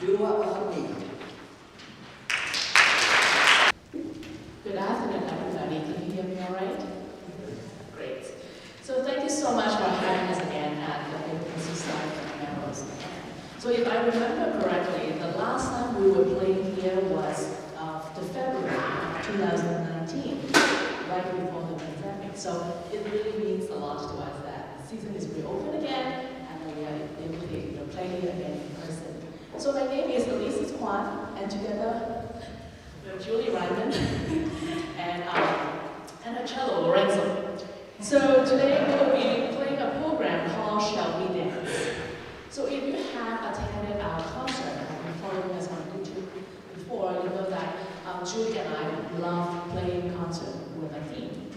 You are all me. Good afternoon, everybody. Can you hear me all right? Great. So thank you so much for having us again at the Beethoven Society of Melrose. So if I remember correctly, the last time we were playing here was the February of 2019, right before the pandemic. So it really means a lot to us that the season is reopened again and that we are able to play here again in person. So my name is Elise Kwan, and together with Julie Ryman and a cello, Lorenzo. So today we will be playing a program called Shall We Dance? So if you have attended our concert and have been following us on YouTube before, you know that Julie and I love playing concert with a theme.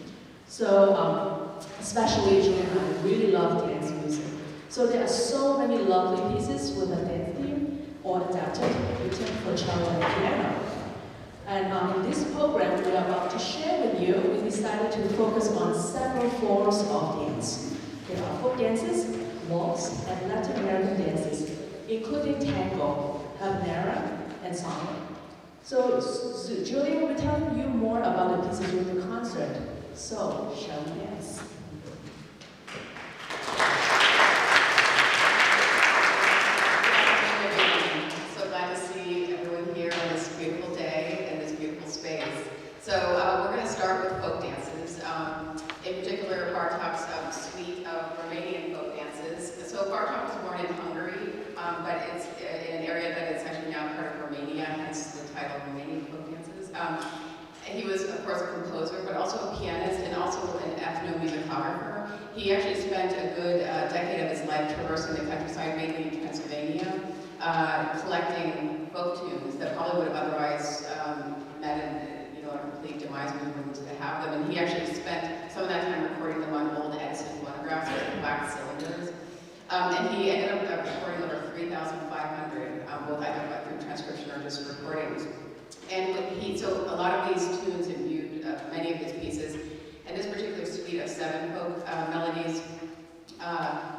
So especially Julie and I really love dance music. So there are so many lovely pieces with a dance theme or adapted written for cello and piano. And in this program we are about to share with you, we decided to focus on several forms of dance. There are folk dances, waltz, and Latin American dances, including tango, habanera, and samba. So Julie will be telling you more about the pieces during the concert. So, shall we dance? So glad to see everyone here on this beautiful day and this beautiful space. So we're going to start with folk dances. In particular, Bartok's suite of Romanian folk dances. So Bartok was born in Hungary, but it's in an area that is actually now part of Romania, hence the title Romanian folk dances. He was, of course, a composer, but also a pianist and also an ethnomusicographer. He actually spent a good decade of his life traversing the countryside, mainly in Pennsylvania, collecting folk tunes that probably would have otherwise met in a complete demise when we wouldn't have them. And he actually spent some of that time recording them on old Edison phonographs with black cylinders. And he ended up recording over 3,500, both either through transcription or just recordings. And so a lot of these tunes imbued many of his pieces. And this particular suite of 7 folk melodies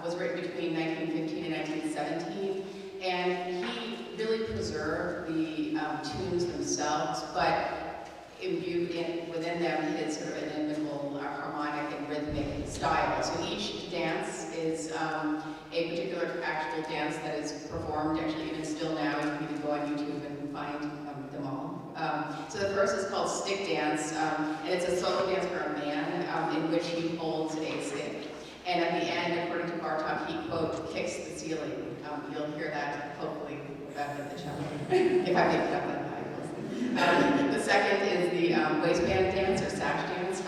was written between 1915 and 1917. And he really preserved the tunes themselves, but imbued within them his sort of inimical harmonic and rhythmic style. So each dance is a particular actual dance that is performed, actually even still now. You can even go on YouTube and find them all. So the first is called Stick Dance, and it's a solo dance for a man in which he holds a stick. And at the end, according to Bartok, he, quote, kicks the ceiling. You'll hear that, hopefully, with the cello, if I make it up that high. The second is the waistband dance, or sash dance,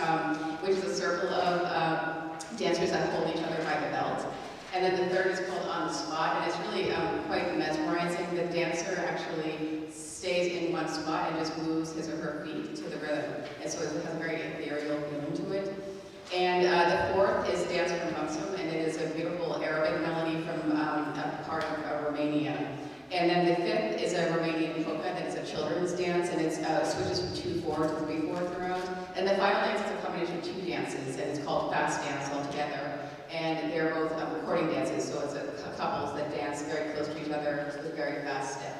which is a circle of dancers that hold each other by the belt. And then the third is called On the Spot, and it's really quite mesmerizing. The dancer actually stays in one spot and just moves his or her feet to the rhythm. And so it has a very ethereal feeling to it. And the fourth is Dance from Buxom, and it is a beautiful Arabic melody from a part of Romania. And then the fifth is a Romanian polka that is a children's dance, and it switches from 2/4 to 3/4 around. And the final dance is a combination of 2 dances, and it's called Fast Dance altogether. And they're both recording dances, so it's couples that dance very close to each other with very fast steps.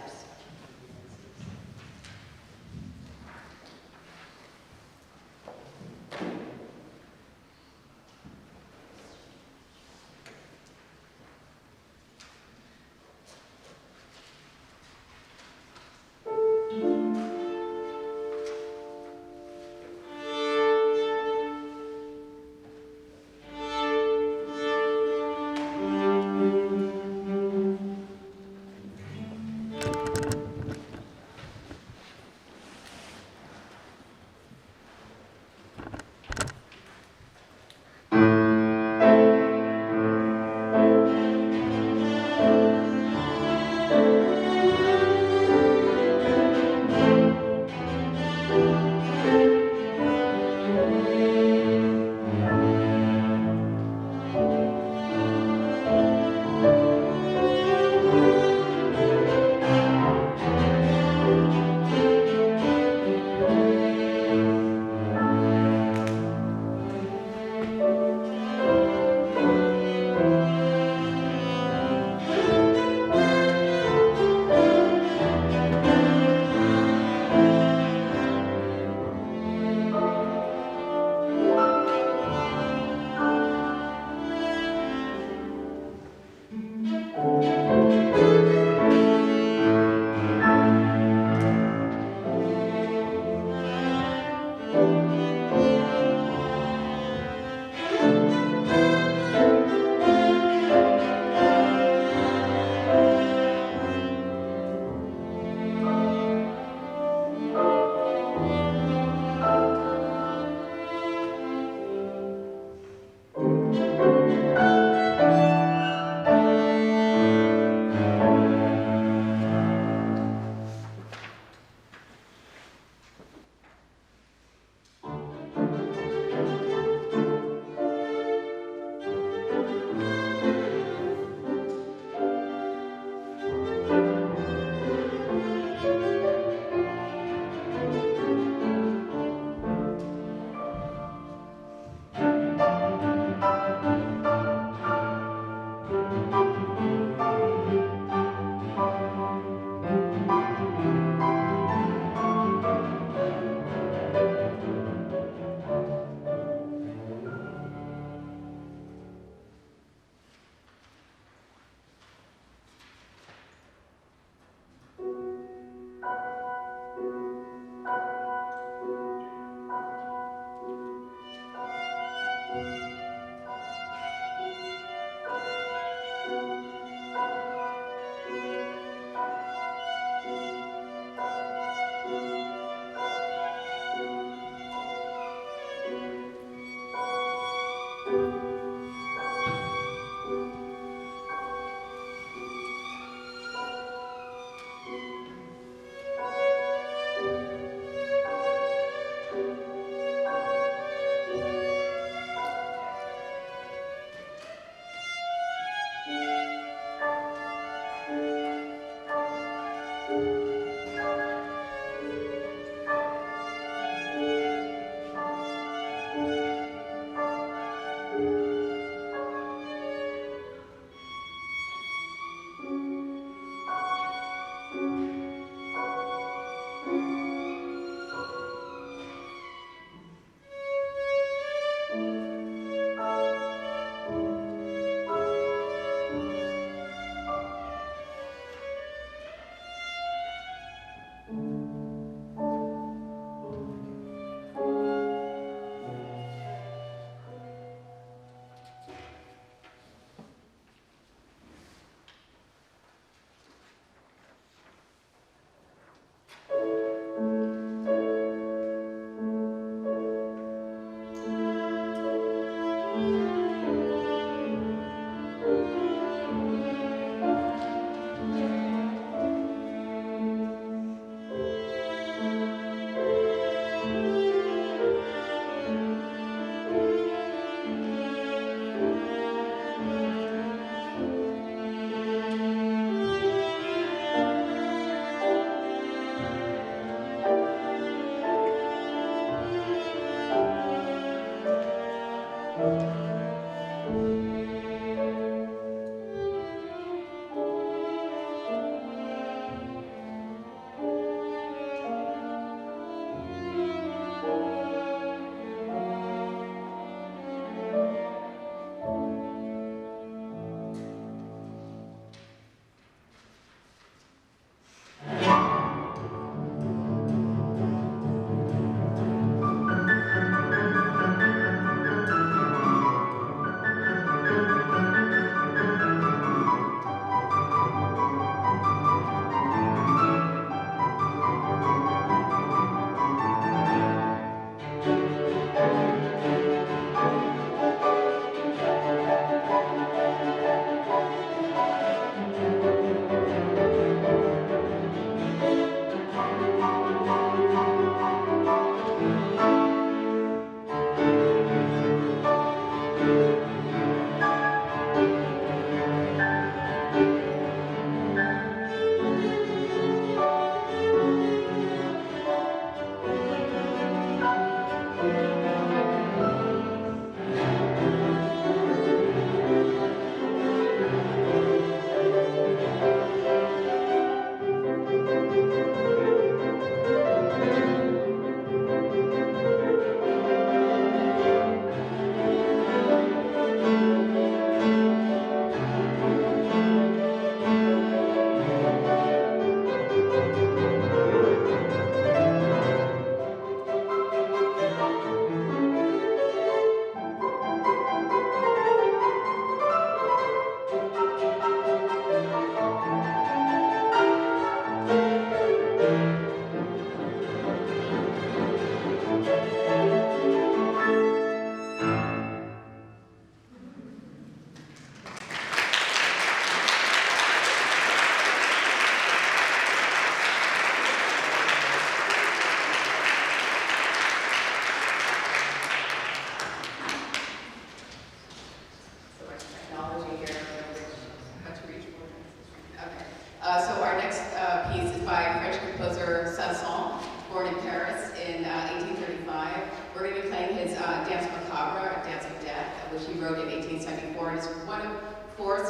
which he wrote in 1874. And it's one of 4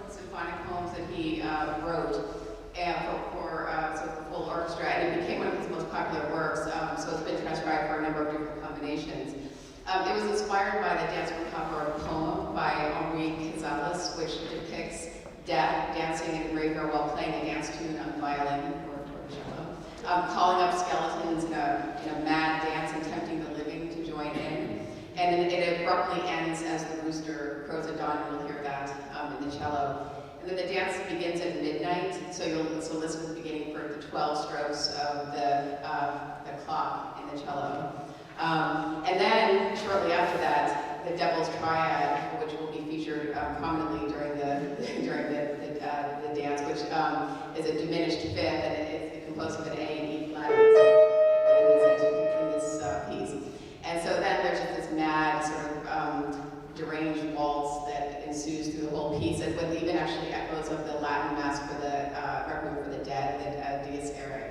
symphonic poems that he wrote for full orchestra, and it became one of his most popular works. So it's been transcribed for a number of different combinations. It was inspired by the Dance Macabre poem by Henri Cazalis, which depicts Death dancing in a graveyard while playing a dance tune on the violin or cello, calling up skeletons in a mad dance and tempting the living to join in. And then it abruptly ends as the rooster crows at dawn, and you'll hear that in the cello. And then the dance begins at midnight, so listen to the beginning for the 12 strokes of the clock in the cello. And then, shortly after that, the Devil's Triad, which will be featured prominently during the dance, which is a diminished fifth, and it's composed of an A and E flat in this piece. And so then there's just this mad sort of deranged waltz that ensues through the whole piece, and with even actually echoes of the Latin Mass for the Requiem for the Dead, the Dies Irae.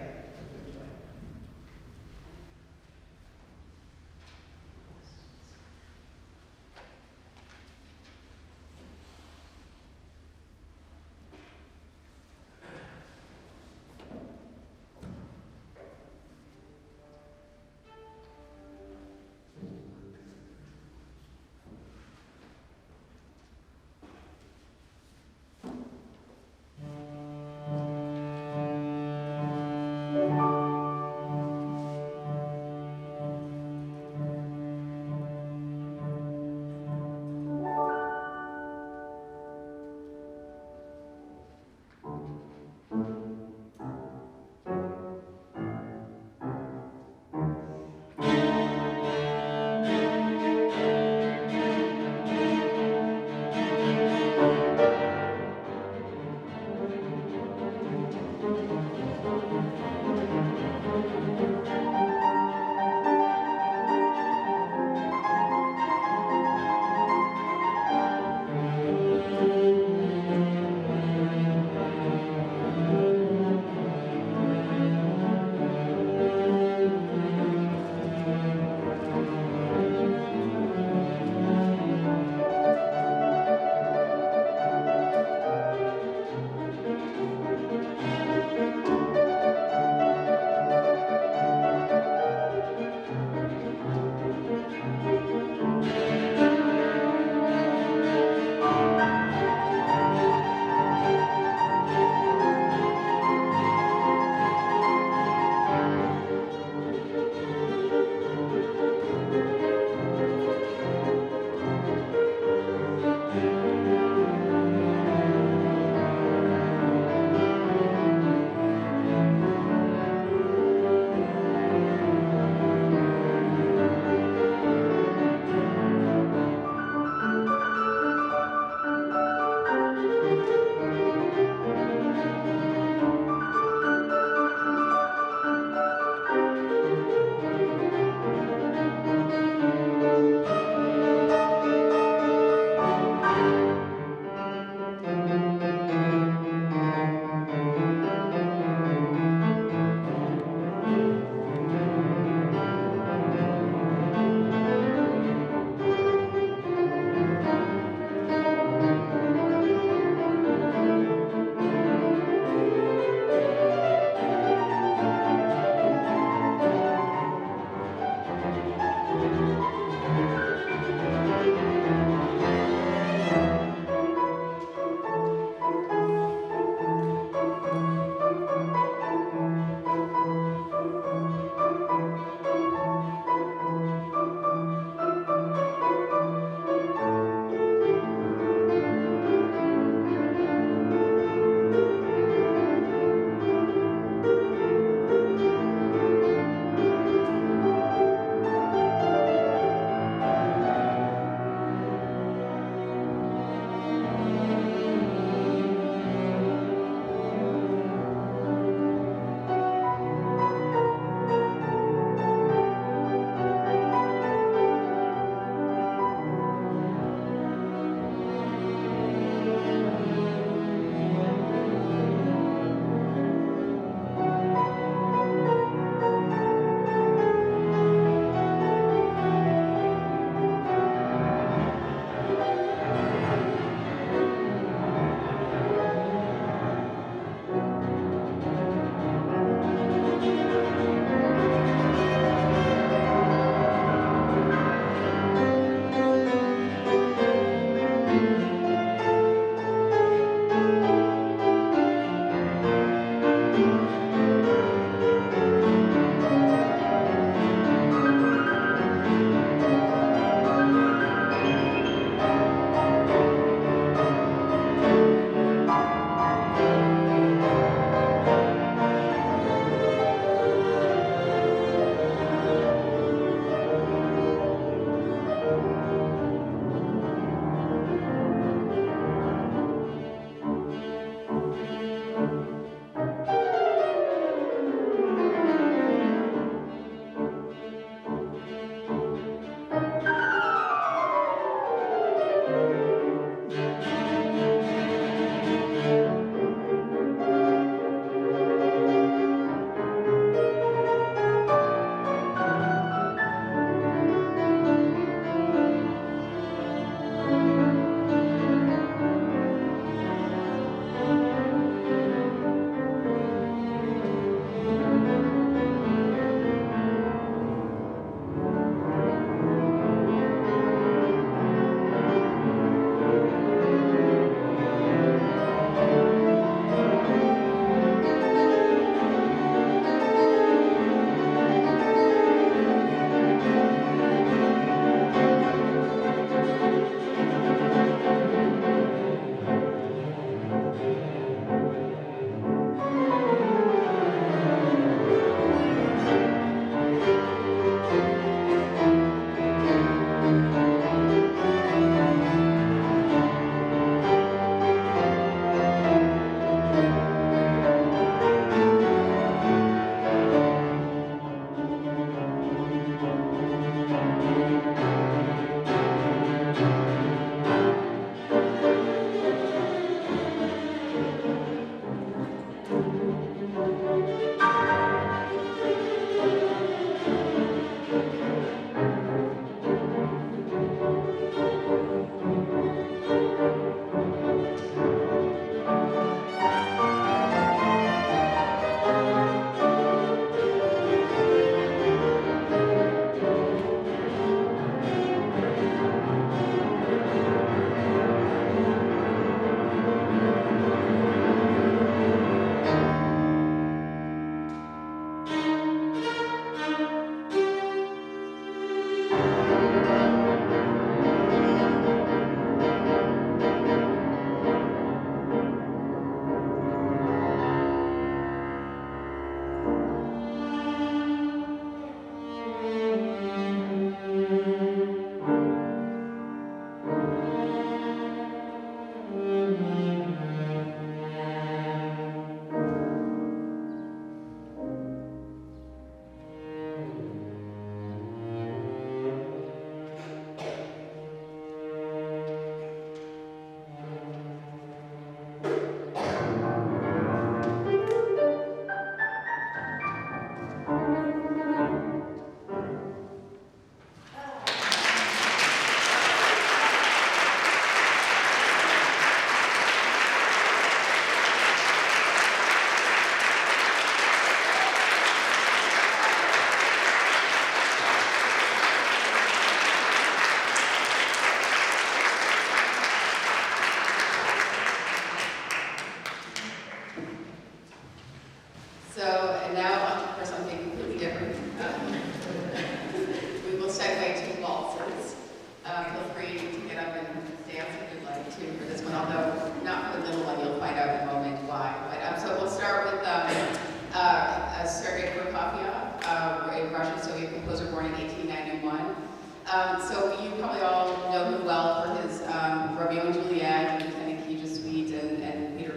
So you probably all know him well for his Romeo and Juliet, and Lieutenant Suite, and Peter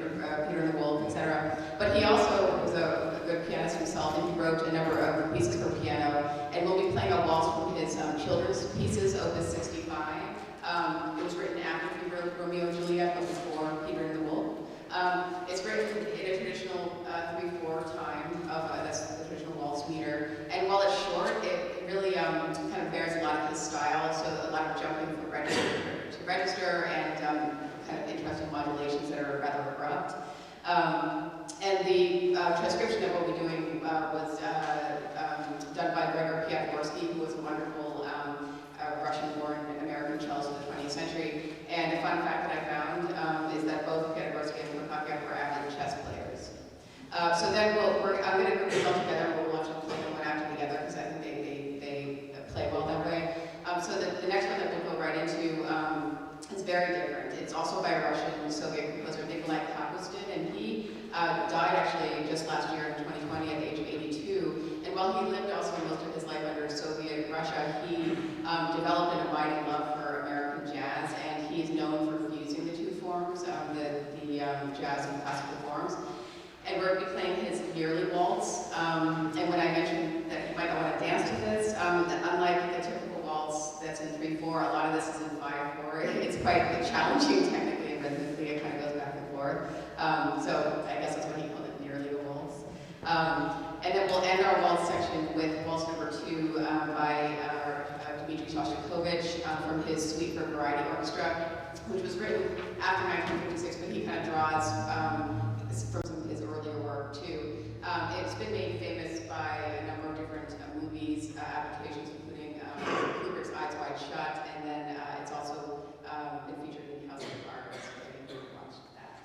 and the Wolf, etc. But he also was a good pianist himself, and he wrote a number of pieces for piano. And we'll be playing a waltz from his children's pieces, Opus 65. It was written after he wrote Romeo and Juliet, but before Peter and the Wolf. It's written in a traditional 3/4 time that's the traditional waltz meter. And while it's short, it really kind of bears a lot of his style. So a lot of jumping from register to register, and kind of interesting modulations that are rather abrupt. And the transcription of what we're doing was done by Gregor Piatigorsky, who was a wonderful Russian-born American cellist of the 20th century. And a fun fact that I found is that both Piatigorsky and Prokofiev were avid chess players. So then I'm going to group these all together, and we'll actually play them one after together, because I think they play well that way. So the next one that we'll go right into is very different. It's also by a Russian Soviet composer, Nikolai Kapustin, and he died actually just last year in 2020 at the age of 82. And while he lived also most of his life under Soviet Russia, he developed an abiding love for American jazz, and he is known for fusing the two forms, the jazz and classical forms. And we're going to be playing his yearly waltz. And when I mentioned that you might not want to dance to this, unlike the typical waltz that's in 3/4, a lot of this is in 5/4. It's quite challenging technically and rhythmically. It kind of goes back and forth. So I guess that's why he called it nearly a waltz. And then we'll end our waltz section with waltz number 2 by Dmitri Shostakovich from his Suite for Variety Orchestra, which was written after 1956, but he kind of draws from some of his earlier work too. It's been made famous by a number of different movies, adaptations, including Kubrick's Eyes Wide Shut, and then it's also been featured in House of Cards. So I think we'll watch that.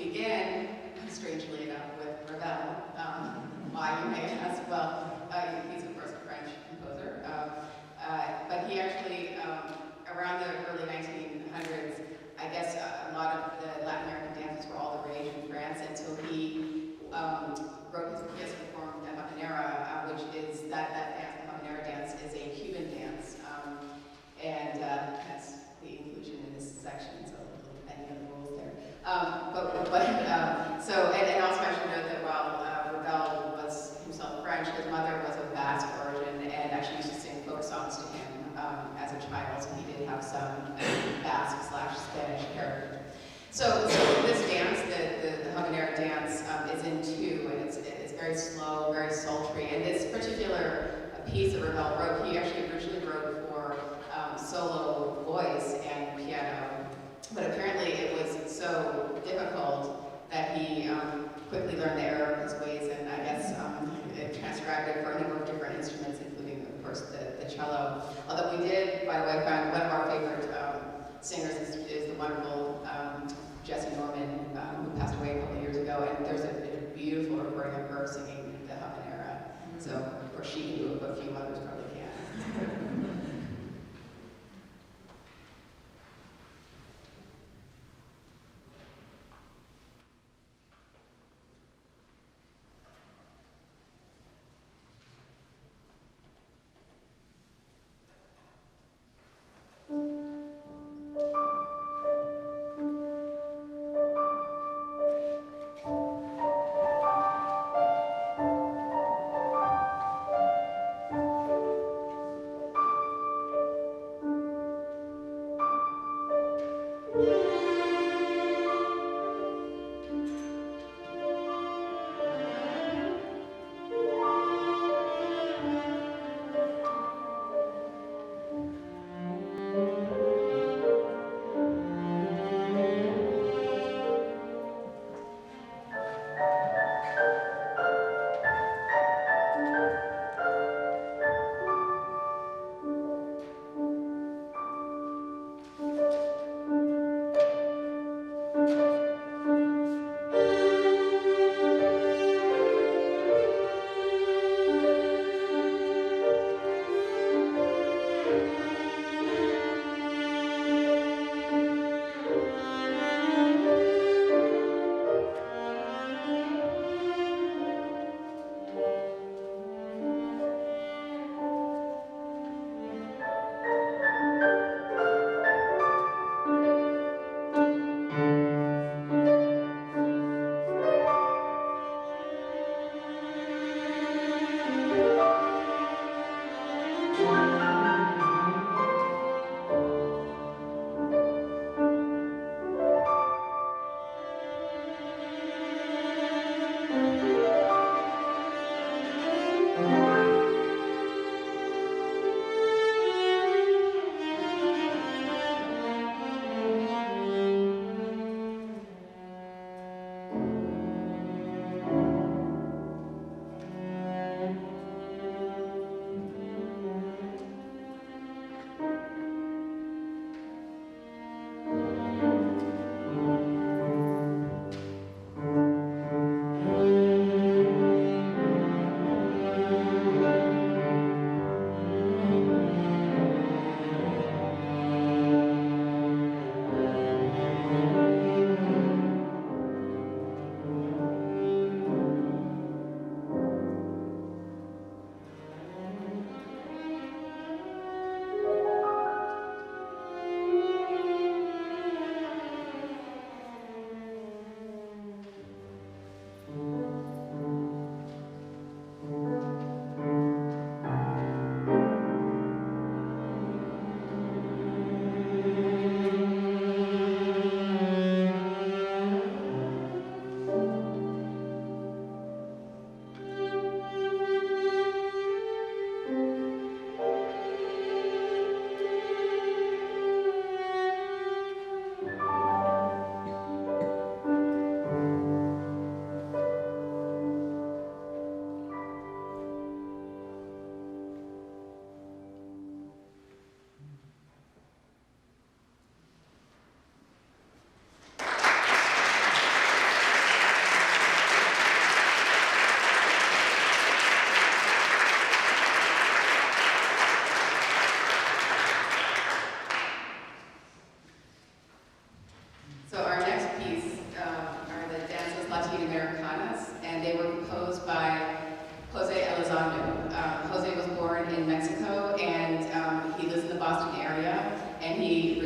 begin, strangely enough, with Ravel. Why, you may ask? Well, he's of course a French composer, but he actually, around the early 1900s, I guess a lot of the Latin American dances were all the rage in France, and so he wrote his pièce performed the habanera, which is that dance, the habanera dance, is a Cuban dance, and that's the inclusion in this section, so a little penny on the rules there. And also I should note that while Ravel was himself French, his mother was of Basque origin and actually used to sing folk songs to him as a child, so he did have some Basque/Spanish heritage. So this dance, the habanera dance, is in two, and it's very slow, very sultry. And this particular piece that Ravel wrote, he actually originally wrote for solo voice and piano, but apparently it was so difficult that he quickly learned the error of his ways, and I guess it transcribed it for a number of different instruments, including, of course, the cello. Although we did, by the way, find one of our favorite singers is the wonderful Jessie Norman, who passed away a couple of years ago, and there's a beautiful recording of her singing the habanera. So, of course, she can do it, but a few others probably can't. Latin Americanas, and they were composed by Jose Elizondo. Jose was born in Mexico, and he lives in the Boston area, and he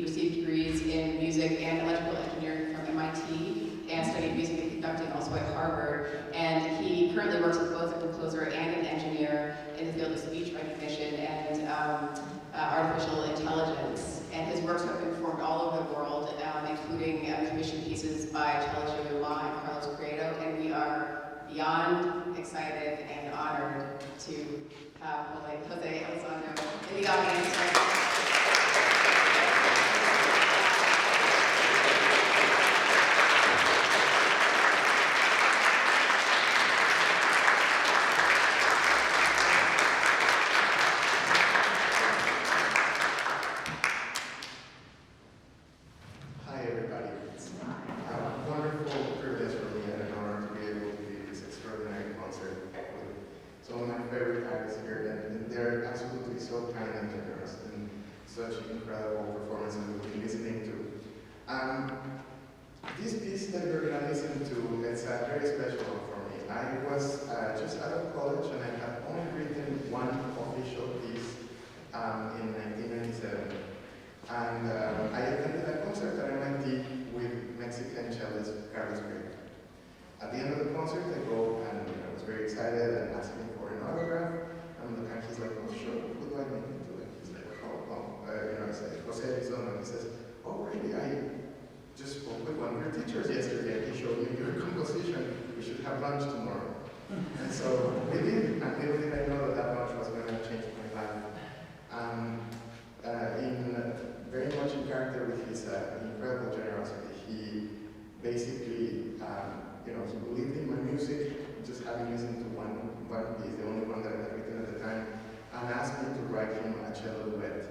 received degrees in music and electrical engineering from MIT, and studied music and conducting also at Harvard. And he currently works as both a composer and an engineer in the field of speech recognition and artificial intelligence. And his works have been performed all over the world, including commissioned pieces by Cello and Carlos Prieto, and we are beyond excited and honored to have Jose Elizondo in the audience right now. Incredible performances we've been listening to. This piece that we're going to listen to, it's a very special one for me. I was just out of college and I had only written one official piece in 1997. And I attended a concert at MIT with Mexican cellist Carlos Prieto. At the end of the concert, I go and I was very excited and asked him for an autograph. And he's like, oh, sure, who do I make it to? I said, Jose Elizondo, and he says, oh, really? I just spoke with one of your teachers yesterday, and he showed me your composition. We should have lunch tomorrow. And so we did, and little did I know that lunch was going to change my life. Very much in character with his incredible generosity, he basically, he believed in my music, just having listened to one piece, the only one that I had written at the time, and asked me to write him a cello duet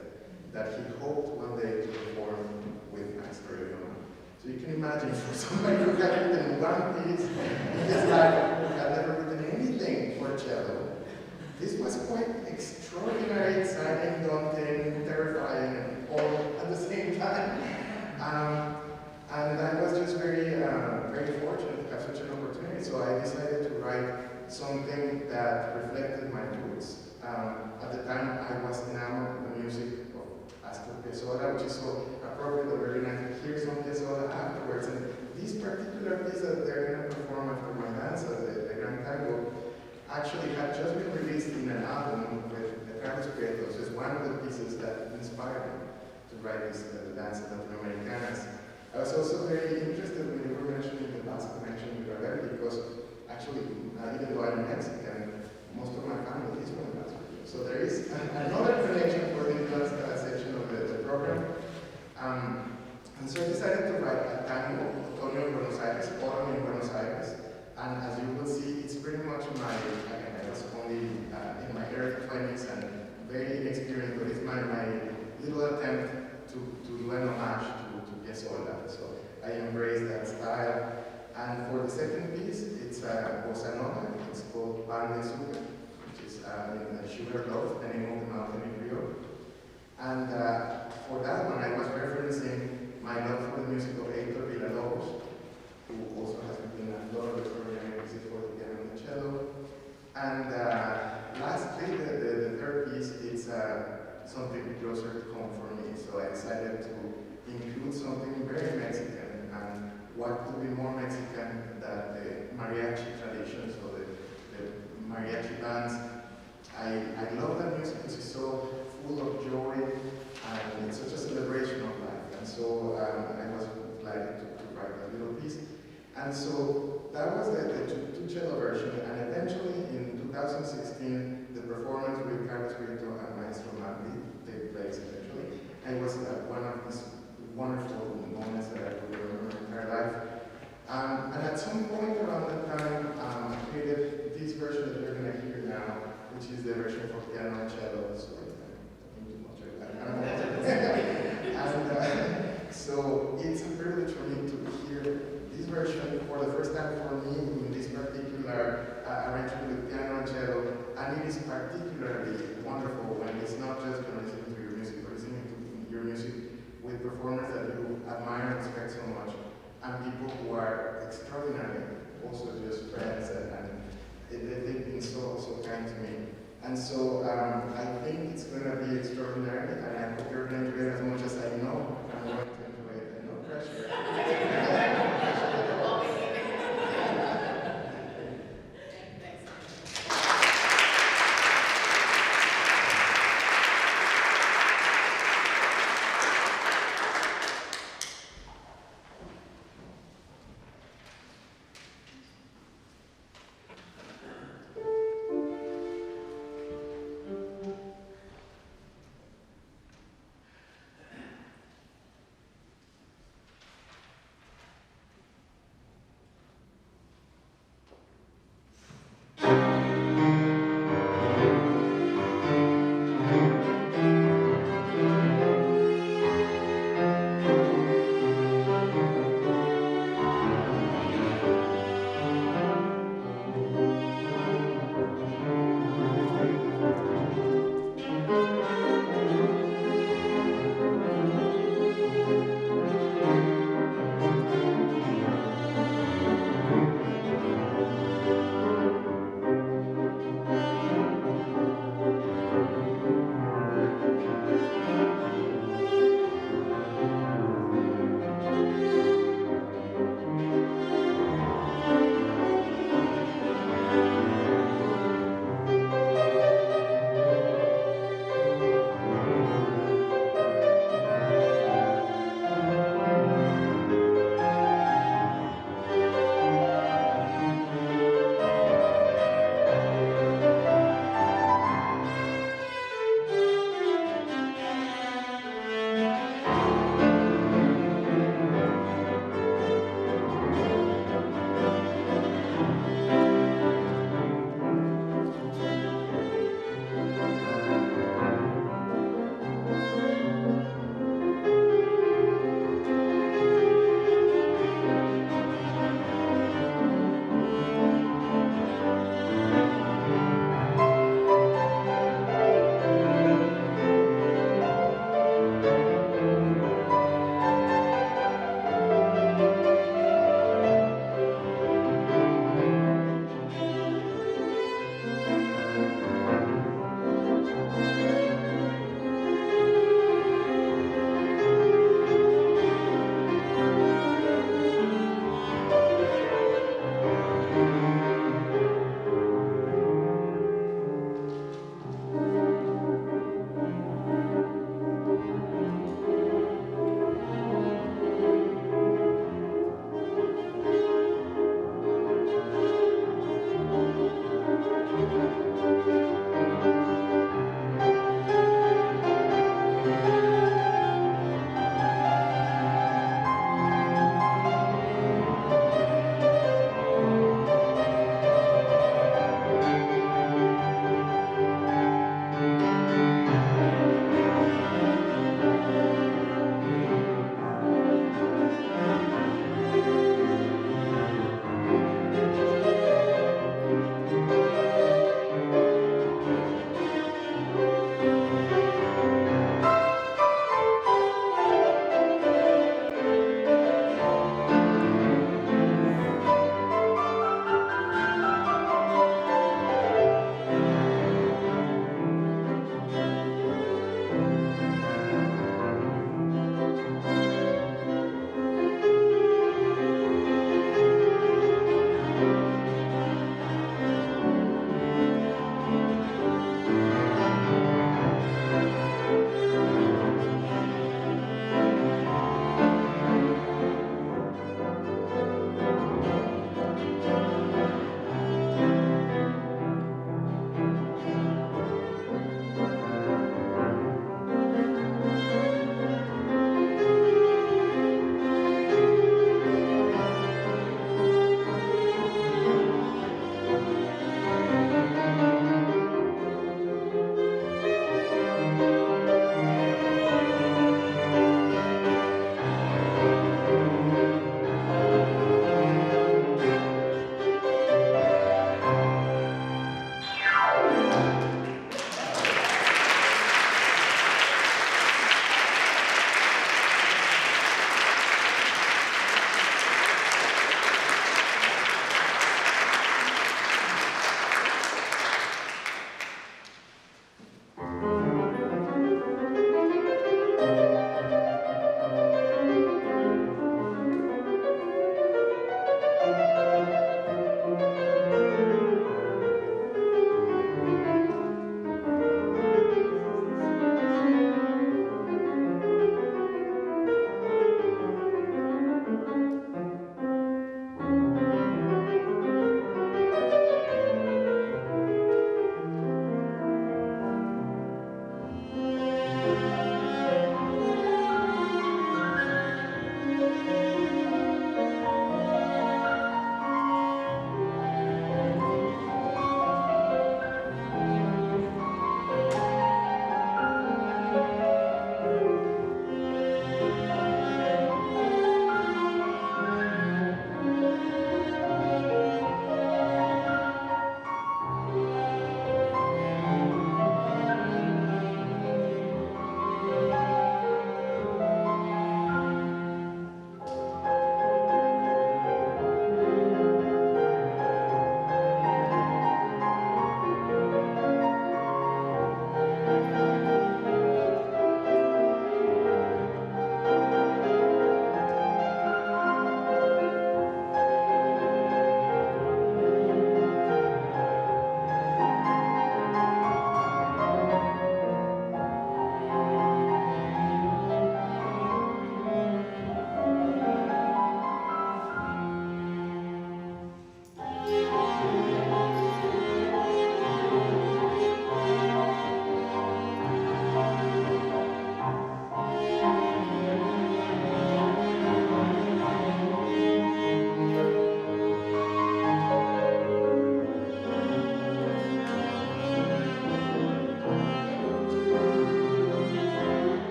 that he hoped one day to perform with Maestro Beethoven. So you can imagine, for somebody who had written one piece in his life, who had never written anything for cello, this was quite extraordinary, exciting, daunting, terrifying, and all at the same time. And I was just very fortunate to have such an opportunity. So I decided to write something that reflected my roots. At the time, I was enamored with the music of Astor Piazzolla, which is so appropriate that we're going to hear some Piazzolla afterwards. And this particular piece that they're going to perform after my danza, the Gran Tango, actually had just been released in an album with Carlos Prieto. So it's one of the pieces that inspired me to write this Danza Latinoamericanas. I was also very interested when you were mentioning the Basque connection with Ravel, because actually, even though I'm Mexican, most of my family is from Basque. So there is another connection for the last section of the program. And so I decided to write a tango, Otoño in Buenos Aires, Autumn in Buenos Aires. And as you will see, it's pretty much I was only in my early 20s and very inexperienced, but it's my little attempt to do an homage to Piazzolla. So I embrace that style. And for the second piece, it's Bossa Nova. It's called Pan de Sucre, which is sugar loaf, the name of the mountain in Rio. And for that one, I was referencing my love for the music of Héctor Villalobos, who also has been a lot of extraordinary music for the piano and the cello. And lastly, the third piece, it's something closer to home for me. So I decided to include something very Mexican. And what could be more Mexican than the mariachi tradition, so the mariachi bands. I love that music because it's so full of joy and it's such a celebration of life. And so I was delighted to write that little piece. And so that was the two-cello version, and eventually in 2016, the performance with Carlos Prieto and Maestro Magdi took place eventually. And it was one of these wonderful moments that I will remember in my life. And at some point around that time, I created this version that you're going to hear now, which is the version for piano and cello. So I'm talking too much about and so it's a privilege for me to hear this version for the first time for me in this particular arrangement with piano and cello. And it is particularly wonderful when it's not just listening to your music, but listening to your music with performers that you admire and respect so much. and people who are extraordinary, also just friends, and they've been so kind to me. And so I think it's going to be extraordinary, and I hope you're going to enjoy it as much as I know I'm going to enjoy it, and no pressure.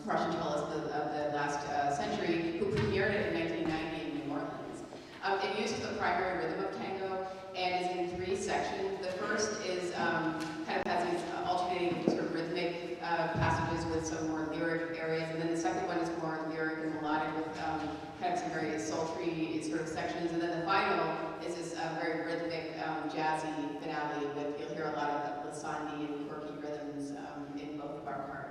Prussian cellist of the last century, who premiered it in 1990 in New Orleans. It uses the primary rhythm of tango and is in 3 sections. The first is kind of has these alternating sort of rhythmic passages with some more lyric areas, and then the second one is more lyric and melodic with kind of some very sultry sort of sections, and then the final is this very rhythmic, jazzy finale with, you'll hear a lot of glissandi and quirky rhythms in both of our parts.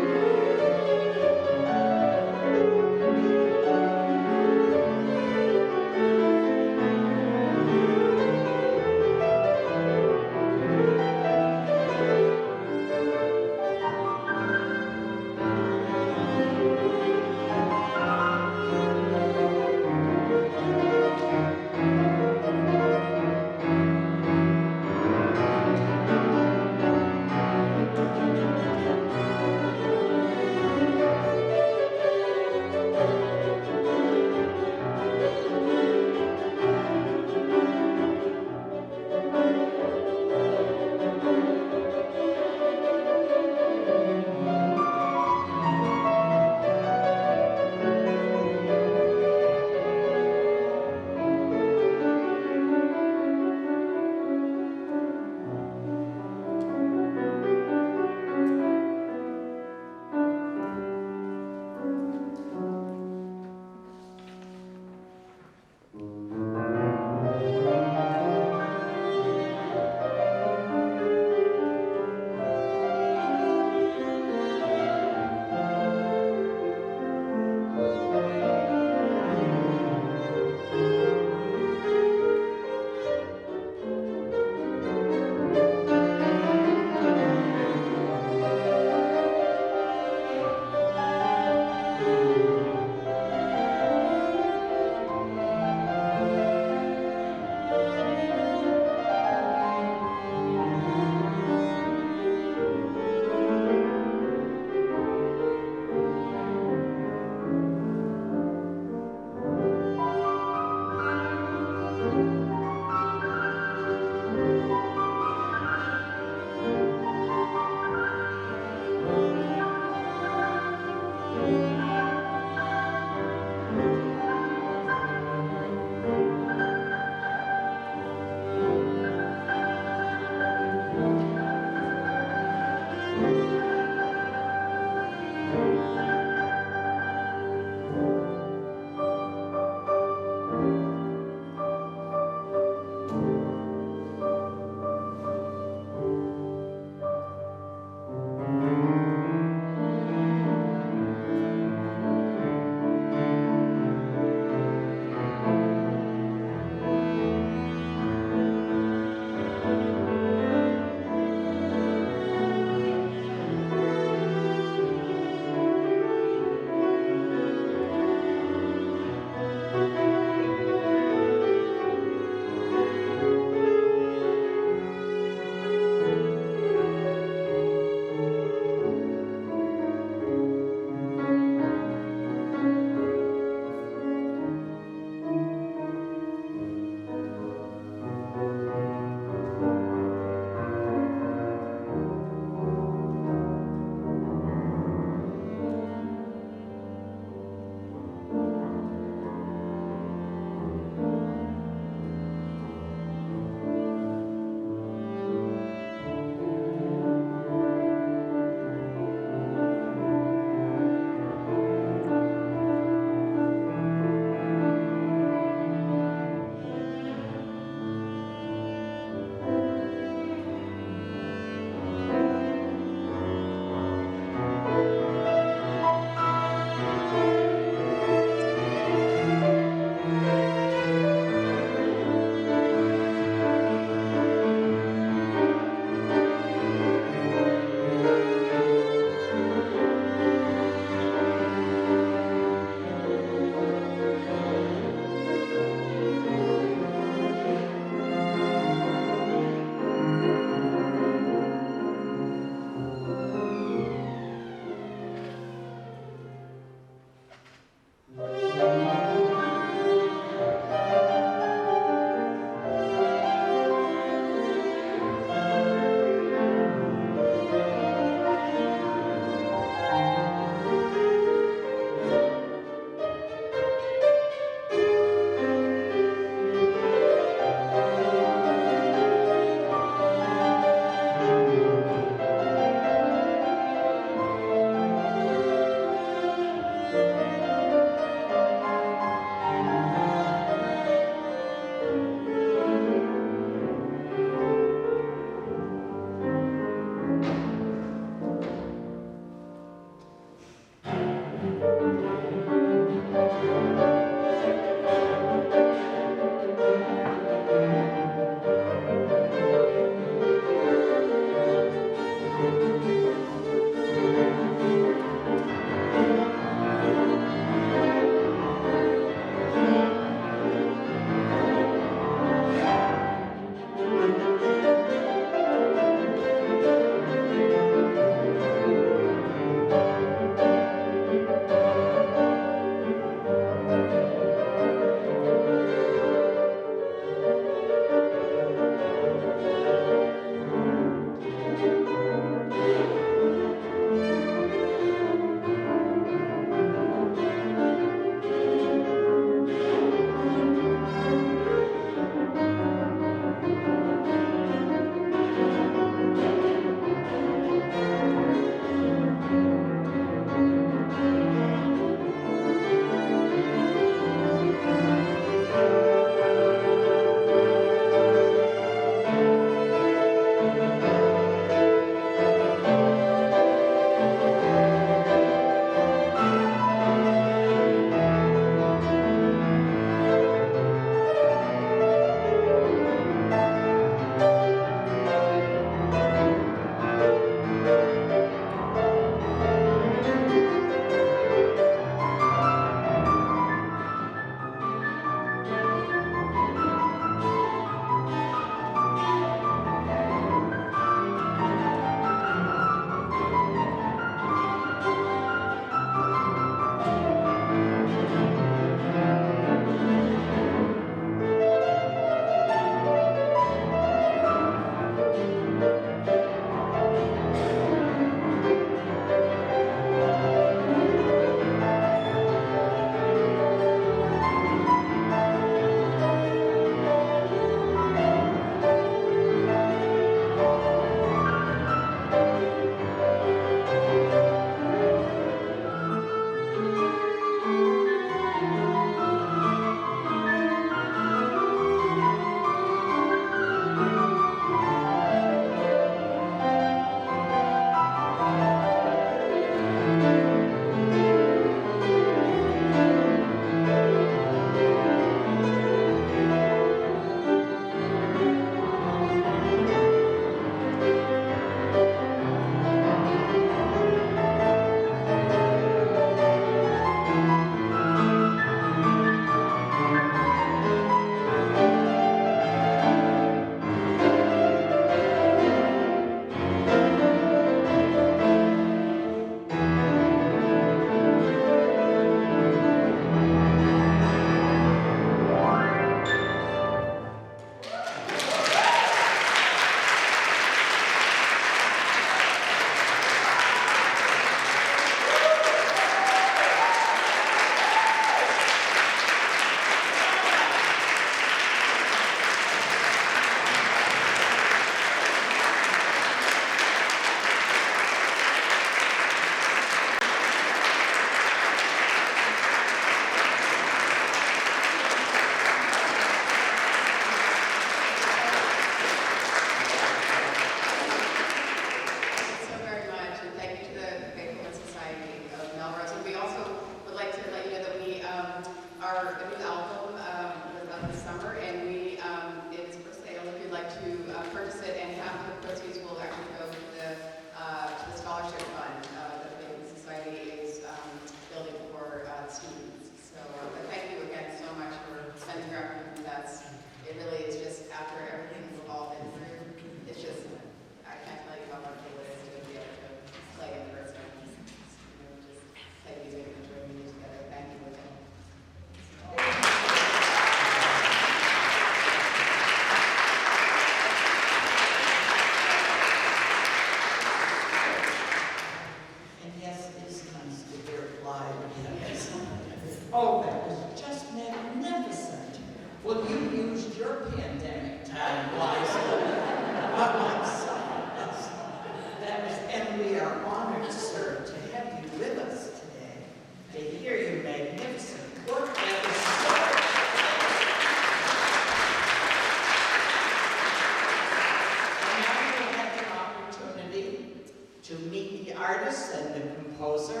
artist and the composer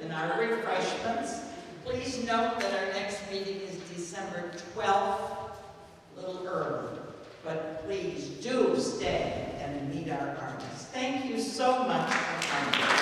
and our refreshments. Please note that our next meeting is December 12th, a little early. But please do stay and meet our artists. Thank you so much for coming.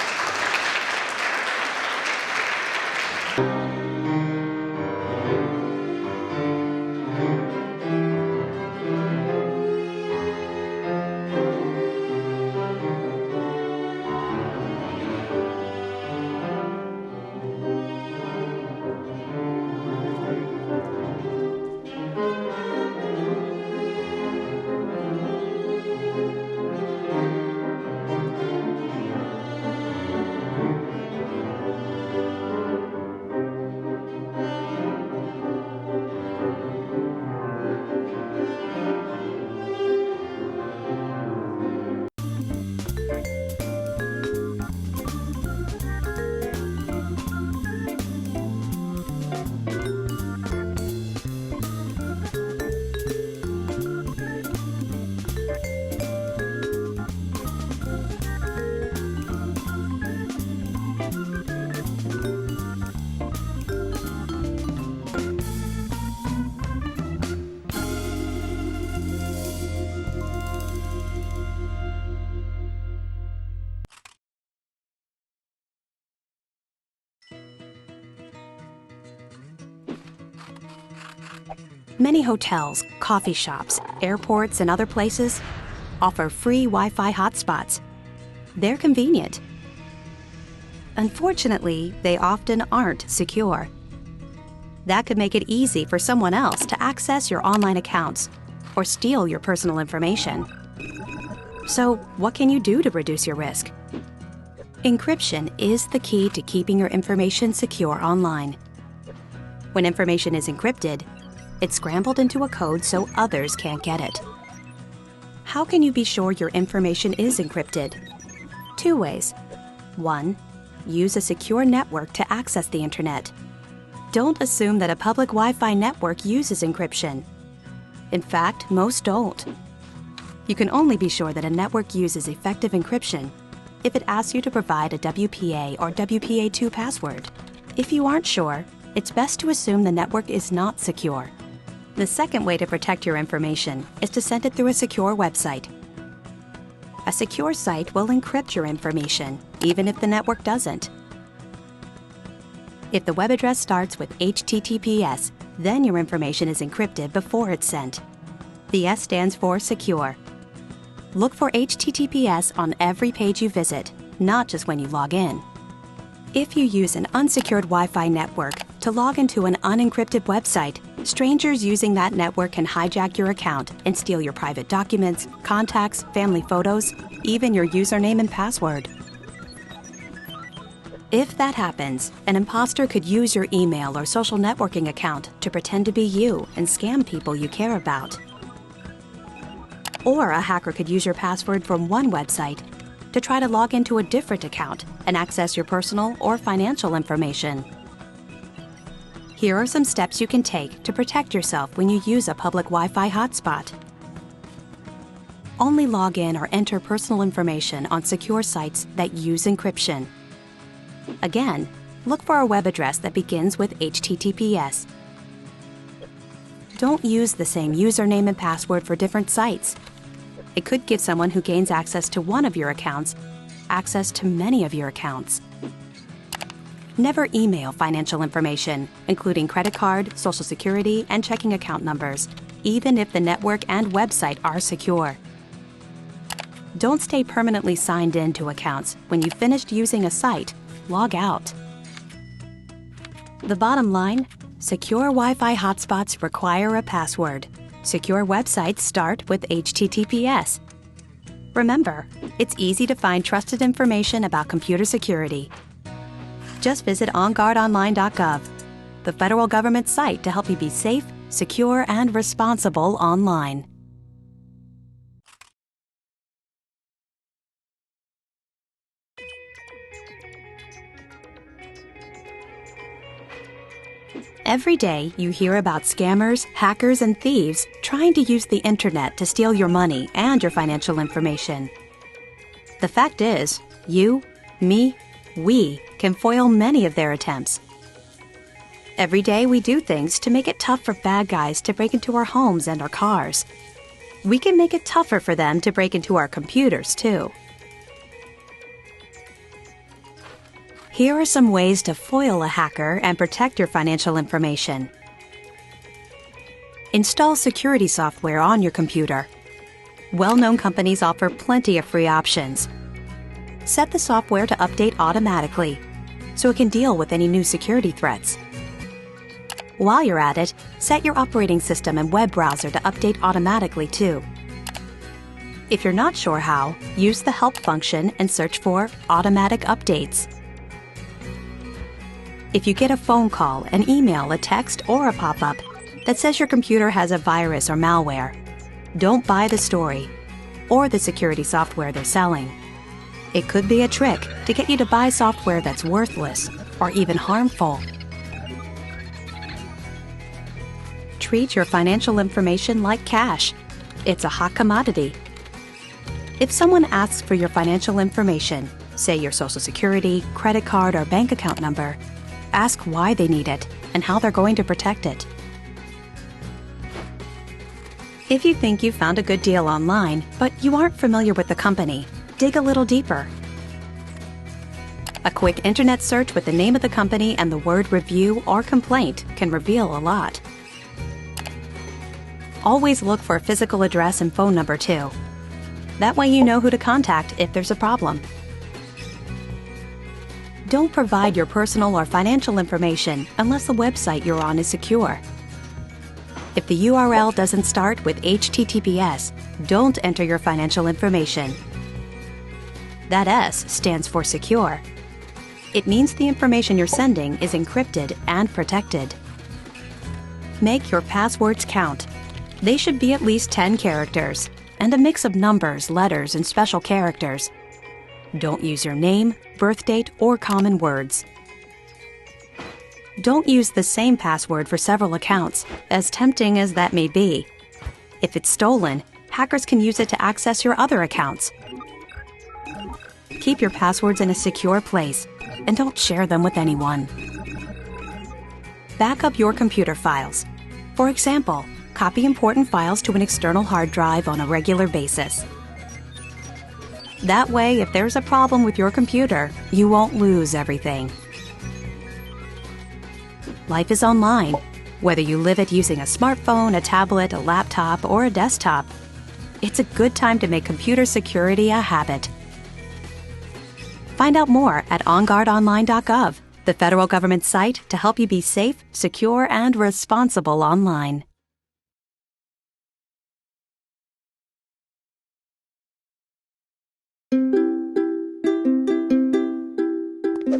Many hotels, coffee shops, airports, and other places offer free Wi-Fi hotspots. They're convenient. Unfortunately, they often aren't secure. That could make it easy for someone else to access your online accounts or steal your personal information. So, what can you do to reduce your risk? Encryption is the key to keeping your information secure online. When information is encrypted, it's scrambled into a code so others can't get it. How can you be sure your information is encrypted? 2 ways. 1. Use a secure network to access the internet. Don't assume that a public Wi-Fi network uses encryption. In fact, most don't. You can only be sure that a network uses effective encryption if it asks you to provide a WPA or WPA2 password. If you aren't sure, it's best to assume the network is not secure. The second way to protect your information is to send it through a secure website. A secure site will encrypt your information, even if the network doesn't. If the web address starts with HTTPS, then your information is encrypted before it's sent. The S stands for secure. Look for HTTPS on every page you visit, not just when you log in. If you use an unsecured Wi-Fi network to log into an unencrypted website, strangers using that network can hijack your account and steal your private documents, contacts, family photos, even your username and password. If that happens, an imposter could use your email or social networking account to pretend to be you and scam people you care about. Or a hacker could use your password from one website to try to log into a different account and access your personal or financial information. Here are some steps you can take to protect yourself when you use a public Wi-Fi hotspot. Only log in or enter personal information on secure sites that use encryption. Again, look for a web address that begins with HTTPS. Don't use the same username and password for different sites. It could give someone who gains access to one of your accounts access to many of your accounts. Never email financial information, including credit card, social security, and checking account numbers, even if the network and website are secure. Don't stay permanently signed in to accounts. When you've finished using a site, log out. The bottom line, secure Wi-Fi hotspots require a password. Secure websites start with HTTPS. Remember, it's easy to find trusted information about computer security. Just visit onguardonline.gov, the federal government site to help you be safe, secure, and responsible online. Every day, you hear about scammers, hackers, and thieves trying to use the internet to steal your money and your financial information. The fact is, you, we can foil many of their attempts. Every day we do things to make it tough for bad guys to break into our homes and our cars. We can make it tougher for them to break into our computers, too. Here are some ways to foil a hacker and protect your financial information. Install security software on your computer. Well-known companies offer plenty of free options. Set the software to update automatically, so it can deal with any new security threats. While you're at it, set your operating system and web browser to update automatically too. If you're not sure how, use the Help function and search for Automatic Updates. If you get a phone call, an email, a text, or a pop-up that says your computer has a virus or malware, don't buy the story or the security software they're selling. It could be a trick to get you to buy software that's worthless or even harmful. Treat your financial information like cash. It's a hot commodity. If someone asks for your financial information, say your social security, credit card, or bank account number, ask why they need it and how they're going to protect it. If you think you found a good deal online, but you aren't familiar with the company, dig a little deeper. A quick internet search with the name of the company and the word review or complaint can reveal a lot. Always look for a physical address and phone number too. That way you know who to contact if there's a problem. Don't provide your personal or financial information unless the website you're on is secure. If the URL doesn't start with HTTPS, don't enter your financial information. That S stands for secure. It means the information you're sending is encrypted and protected. Make your passwords count. They should be at least 10 characters and a mix of numbers, letters, and special characters. Don't use your name, birth date, or common words. Don't use the same password for several accounts, as tempting as that may be. If it's stolen, hackers can use it to access your other accounts. Keep your passwords in a secure place, and don't share them with anyone. Back up your computer files. For example, copy important files to an external hard drive on a regular basis. That way, if there's a problem with your computer, you won't lose everything. Life is online. Whether you live it using a smartphone, a tablet, a laptop, or a desktop, it's a good time to make computer security a habit. Find out more at onguardonline.gov, the federal government site to help you be safe, secure, and responsible online.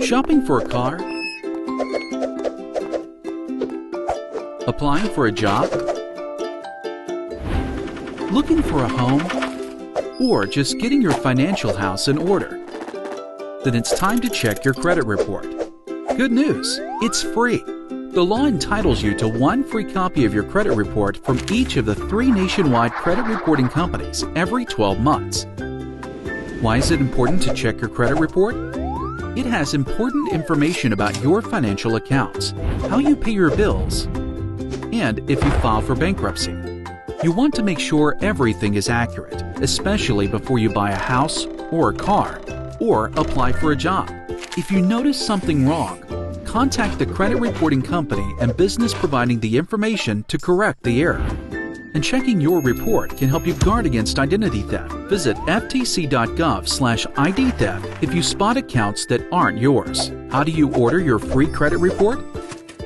Shopping for a car? Applying for a job? Looking for a home? Or just getting your financial house in order? Then it's time to check your credit report. Good news, it's free. The law entitles you to one free copy of your credit report from each of the 3 nationwide credit reporting companies every 12 months. Why is it important to check your credit report? It has important information about your financial accounts, how you pay your bills, and if you file for bankruptcy. You want to make sure everything is accurate, especially before you buy a house or a car, or apply for a job. If you notice something wrong, contact the credit reporting company and business providing the information to correct the error. And checking your report can help you guard against identity theft. Visit ftc.gov/ID theft if you spot accounts that aren't yours. How do you order your free credit report?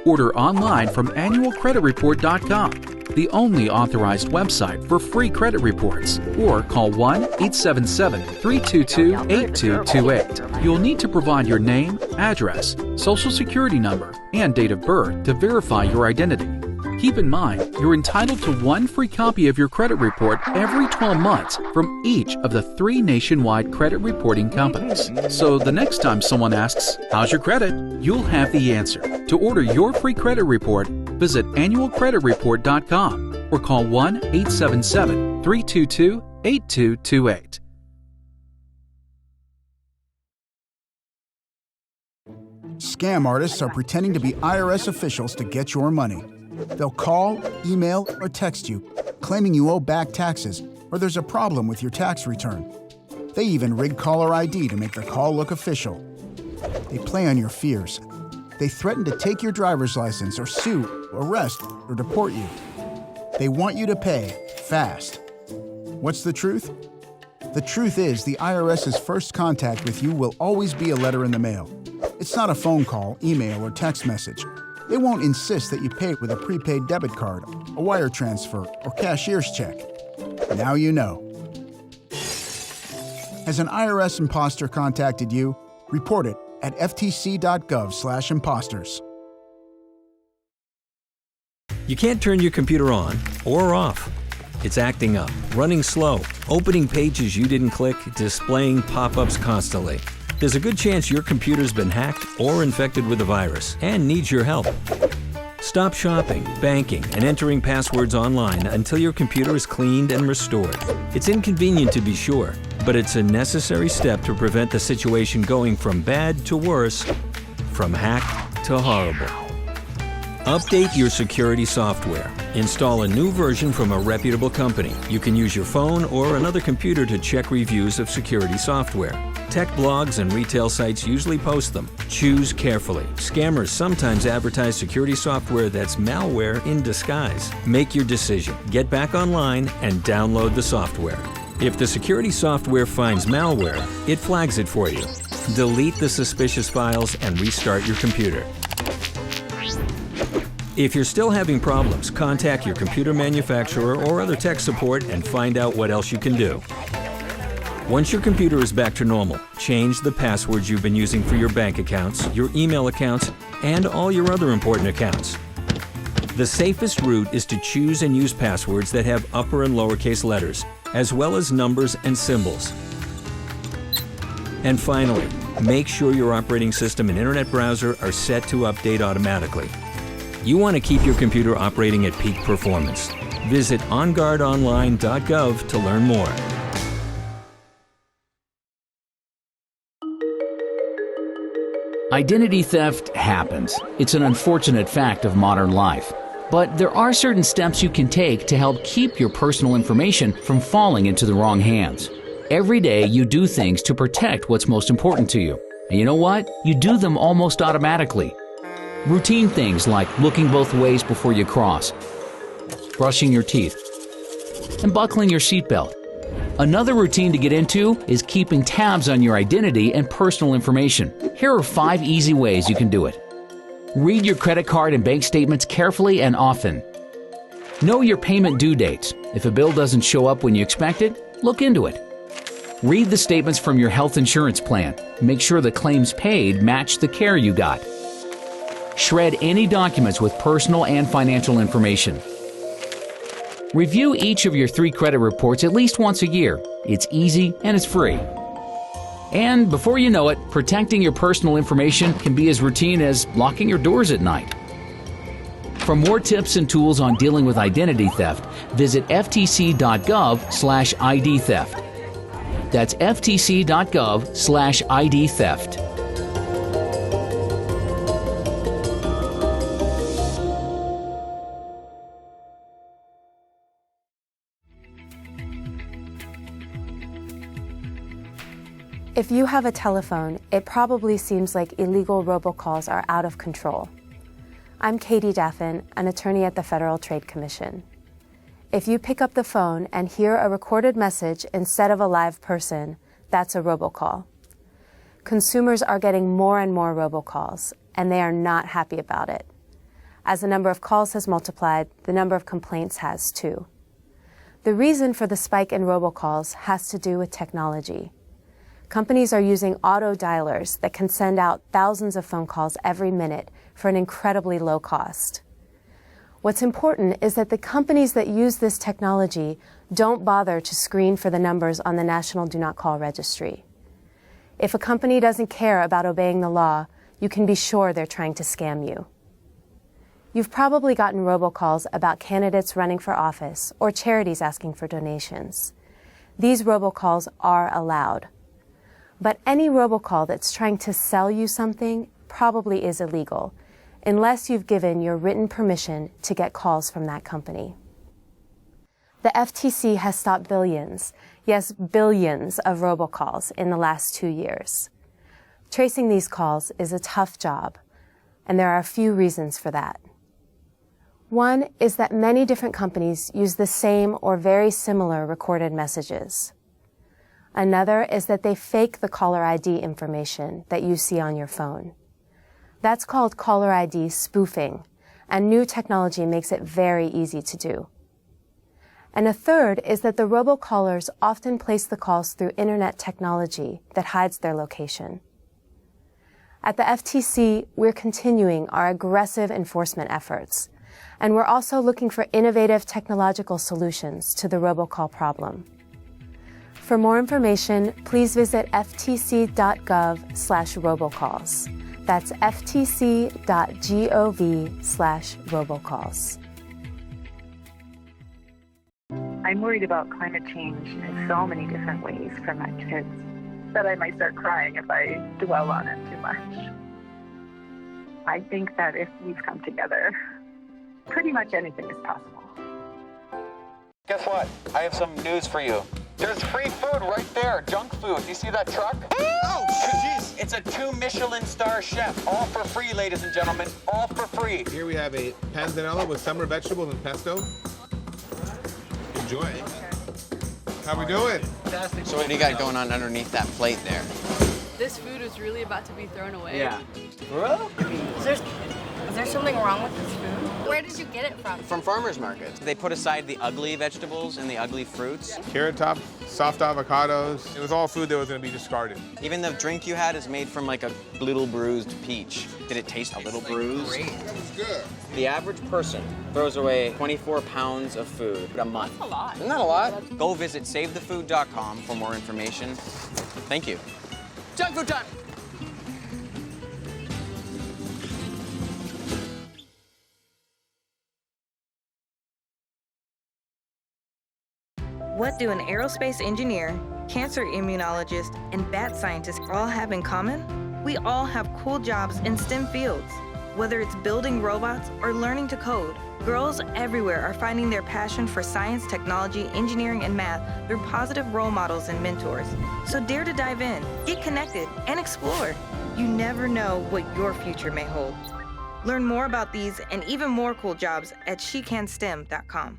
Order online from annualcreditreport.com, the only authorized website for free credit reports, or call 1-877-322-8228. You'll need to provide your name, address, social security number, and date of birth to verify your identity. Keep in mind, you're entitled to one free copy of your credit report every 12 months from each of the 3 nationwide credit reporting companies. So the next time someone asks, "How's your credit?" you'll have the answer. To order your free credit report, visit annualcreditreport.com or call 1-877-322-8228. Scam artists are pretending to be IRS officials to get your money. They'll call, email, or text you, claiming you owe back taxes or there's a problem with your tax return. They even rig caller ID to make the call look official. They play on your fears. They threaten to take your driver's license or sue, arrest, or deport you. They want you to pay fast. What's the truth? The truth is the IRS's first contact with you will always be a letter in the mail. It's not a phone call, email, or text message. They won't insist that you pay with a prepaid debit card, a wire transfer, or cashier's check. Now you know. Has an IRS imposter contacted you? Report it at ftc.gov/imposters. You can't turn your computer on or off. It's acting up, running slow, opening pages you didn't click, displaying pop-ups constantly. There's a good chance your computer's been hacked or infected with a virus and needs your help. Stop shopping, banking, and entering passwords online until your computer is cleaned and restored. It's inconvenient to be sure, but it's a necessary step to prevent the situation going from bad to worse, from hack to horrible. Update your security software. Install a new version from a reputable company. You can use your phone or another computer to check reviews of security software. Tech blogs and retail sites usually post them. Choose carefully. Scammers sometimes advertise security software that's malware in disguise. Make your decision. Get back online and download the software. If the security software finds malware, it flags it for you. Delete the suspicious files and restart your computer. If you're still having problems, contact your computer manufacturer or other tech support and find out what else you can do. Once your computer is back to normal, change the passwords you've been using for your bank accounts, your email accounts, and all your other important accounts. The safest route is to choose and use passwords that have upper and lowercase letters, as well as numbers and symbols. And finally, make sure your operating system and internet browser are set to update automatically. You want to keep your computer operating at peak performance. Visit onguardonline.gov to learn more. Identity theft happens. It's an unfortunate fact of modern life. But there are certain steps you can take to help keep your personal information from falling into the wrong hands. Every day you do things to protect what's most important to you. And you know what? You do them almost automatically. Routine things like looking both ways before you cross, brushing your teeth, and buckling your seatbelt. Another routine to get into is keeping tabs on your identity and personal information. Here are 5 easy ways you can do it. Read your credit card and bank statements carefully and often. Know your payment due dates. If a bill doesn't show up when you expect it, look into it. Read the statements from your health insurance plan. Make sure the claims paid match the care you got. Shred any documents with personal and financial information. Review each of your 3 credit reports at least once a year. It's easy and it's free. And before you know it, protecting your personal information can be as routine as locking your doors at night. For more tips and tools on dealing with identity theft, visit ftc.gov/ID theft. That's ftc.gov/ID theft. If you have a telephone, it probably seems like illegal robocalls are out of control. I'm Katie Daffin, an attorney at the Federal Trade Commission. If you pick up the phone and hear a recorded message instead of a live person, that's a robocall. Consumers are getting more and more robocalls, and they are not happy about it. As the number of calls has multiplied, the number of complaints has too. The reason for the spike in robocalls has to do with technology. Companies are using auto dialers that can send out thousands of phone calls every minute for an incredibly low cost. What's important is that the companies that use this technology don't bother to screen for the numbers on the National Do Not Call Registry. If a company doesn't care about obeying the law, you can be sure they're trying to scam you. You've probably gotten robocalls about candidates running for office or charities asking for donations. These robocalls are allowed. But any robocall that's trying to sell you something probably is illegal, unless you've given your written permission to get calls from that company. The FTC has stopped billions, yes, billions of robocalls in the last 2 years. Tracing these calls is a tough job, and there are a few reasons for that. One is that many different companies use the same or very similar recorded messages. Another is that they fake the caller ID information that you see on your phone. That's called caller ID spoofing, and new technology makes it very easy to do. And a third is that the robocallers often place the calls through internet technology that hides their location. At the FTC, we're continuing our aggressive enforcement efforts, and we're also looking for innovative technological solutions to the robocall problem. For more information, please visit ftc.gov/robocalls. That's ftc.gov/robocalls. I'm worried about climate change in so many different ways for my kids that I might start crying if I dwell on it too much. I think that if we've come together, pretty much anything is possible. Guess what? I have some news for you. There's free food right there, junk food. Do you see that truck? Oh, jeez. It's a 2 Michelin star chef. All for free, ladies and gentlemen. All for free. Here we have a panzanella with summer vegetables and pesto. Enjoy. How we doing? Fantastic. So what do you got going on underneath that plate there? This food is really about to be thrown away. Yeah. Bro? Is there something wrong with this food? Where did you get it from? From farmers markets. They put aside the ugly vegetables and the ugly fruits. Carrot top, soft avocados. It was all food that was going to be discarded. Even the drink you had is made from like a little bruised peach. Did it taste a little bruised? Great. It's good. The average person throws away 24 pounds of food a month. That's a lot. Isn't that a lot? Go visit savethefood.com for more information. Thank you. Junk food time! What do an aerospace engineer, cancer immunologist, and bat scientist all have in common? We all have cool jobs in STEM fields. Whether it's building robots or learning to code, girls everywhere are finding their passion for science, technology, engineering, and math through positive role models and mentors. So dare to dive in, get connected, and explore. You never know what your future may hold. Learn more about these and even more cool jobs at SheCanSTEM.com.